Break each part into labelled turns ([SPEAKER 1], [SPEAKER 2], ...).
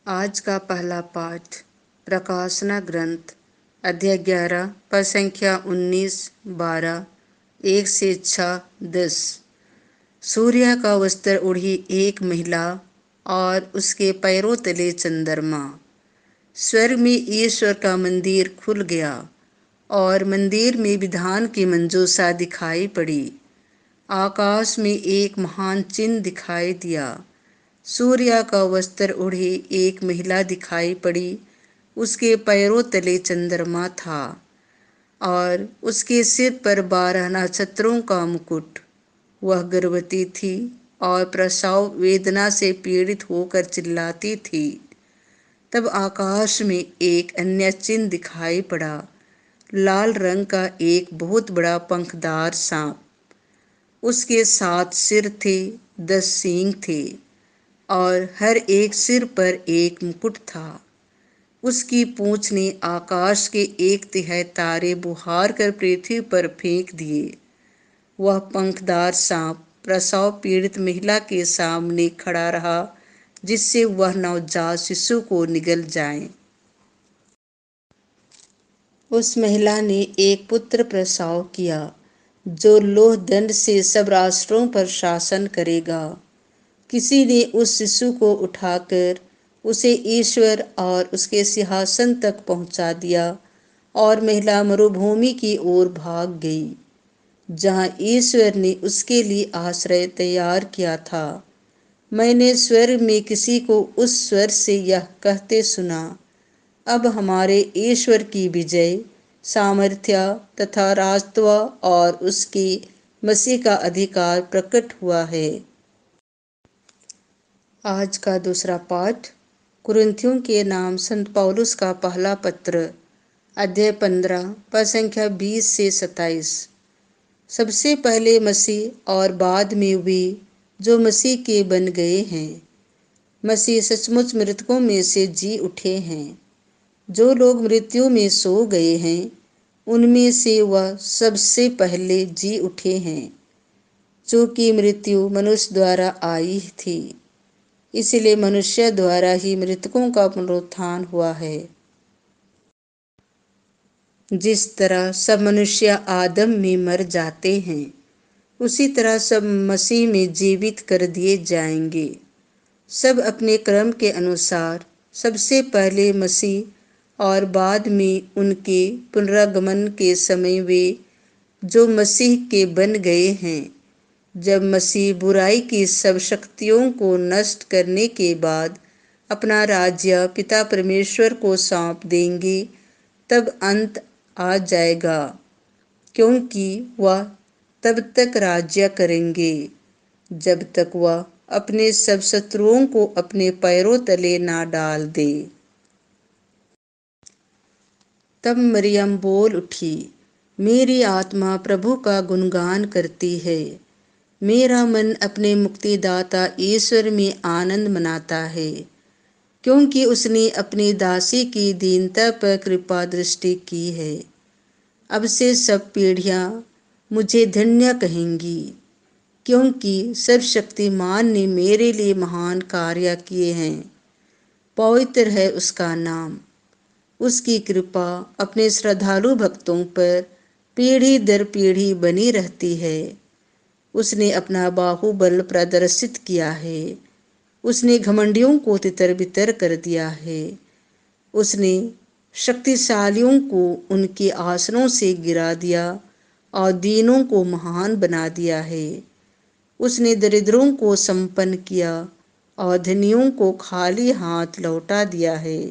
[SPEAKER 1] आज का पहला पाठ प्रकाशना ग्रंथ अध्याय 11 पद संख्या 19, 12, 1 से 6, 10। सूर्य का वस्त्र ओढ़ी एक महिला और उसके पैरों तले चंद्रमा। स्वर्ग में ईश्वर का मंदिर खुल गया और मंदिर में विधान की मंजूषा दिखाई पड़ी। आकाश में एक महान चिन्ह दिखाई दिया। सूर्य का वस्त्र ओढ़े एक महिला दिखाई पड़ी। उसके पैरों तले चंद्रमा था और उसके सिर पर 12 नक्षत्रों का मुकुट। वह गर्भवती थी और प्रसव वेदना से पीड़ित होकर चिल्लाती थी। तब आकाश में एक अन्य चिन्ह दिखाई पड़ा, लाल रंग का एक बहुत बड़ा पंखदार सांप। उसके 7 सिर थे, 10 सींग थे और हर एक सिर पर एक मुकुट था। उसकी पूंछ ने आकाश के 1/3 तारे बुहार कर पृथ्वी पर फेंक दिए। वह पंखदार सांप प्रसव पीड़ित महिला के सामने खड़ा रहा, जिससे वह नवजात शिशु को निगल जाए। उस महिला ने एक पुत्र प्रसव किया, जो लोह दंड से सब राष्ट्रों पर शासन करेगा। किसी ने उस शिशु को उठाकर उसे ईश्वर और उसके सिंहासन तक पहुंचा दिया और महिला मरुभूमि की ओर भाग गई, जहां ईश्वर ने उसके लिए आश्रय तैयार किया था। मैंने स्वर्ग में किसी को उस स्वर से यह कहते सुना, अब हमारे ईश्वर की विजय, सामर्थ्य तथा राजत्व और उसके मसीह का अधिकार प्रकट हुआ है। आज का दूसरा पाठ कुरिन्थियों के नाम संत पौलुस का पहला पत्र अध्याय 15 पद संख्या 20 से 27। सबसे पहले मसीह और बाद में वे जो मसीह के बन गए हैं। मसीह सचमुच मृतकों में से जी उठे हैं। जो लोग मृत्यु में सो गए हैं, उनमें से वह सबसे पहले जी उठे हैं। चूंकि मृत्यु मनुष्य द्वारा आई थी, इसलिए मनुष्य द्वारा ही मृतकों का पुनरुत्थान हुआ है। जिस तरह सब मनुष्य आदम में मर जाते हैं, उसी तरह सब मसीह में जीवित कर दिए जाएंगे। सब अपने क्रम के अनुसार, सबसे पहले मसीह और बाद में उनके पुनरागमन के समय वे जो मसीह के बन गए हैं। जब मसीह बुराई की सब शक्तियों को नष्ट करने के बाद अपना राज्य पिता परमेश्वर को सौंप देंगे, तब अंत आ जाएगा, क्योंकि वह तब तक राज्य करेंगे जब तक वह अपने सब शत्रुओं को अपने पैरों तले ना डाल दे। तब मरियम बोल उठी, मेरी आत्मा प्रभु का गुणगान करती है। मेरा मन अपने मुक्तिदाता ईश्वर में आनंद मनाता है, क्योंकि उसने अपनी दासी की दीनता पर कृपा दृष्टि की है। अब से सब पीढ़ियां मुझे धन्य कहेंगी, क्योंकि सर्वशक्तिमान ने मेरे लिए महान कार्य किए हैं। पवित्र है उसका नाम। उसकी कृपा अपने श्रद्धालु भक्तों पर पीढ़ी दर पीढ़ी बनी रहती है। उसने अपना बाहुबल प्रदर्शित किया है। उसने घमंडियों को तितर बितर कर दिया है। उसने शक्तिशालियों को उनके आसनों से गिरा दिया और दीनों को महान बना दिया है। उसने दरिद्रों को संपन्न किया और धनियों को खाली हाथ लौटा दिया है।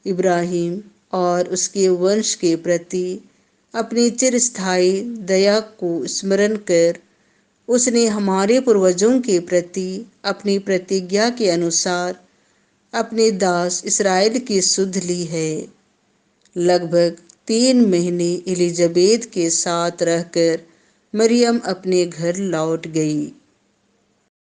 [SPEAKER 1] इब्राहिम और उसके वंश के प्रति अपनी चिरस्थायी दया को स्मरण कर उसने हमारे पूर्वजों के प्रति अपनी प्रतिज्ञा के अनुसार अपने दास इस्राएल की सुध ली है। लगभग 3 महीने एलिजाबेथ के साथ रहकर मरियम अपने घर लौट गई।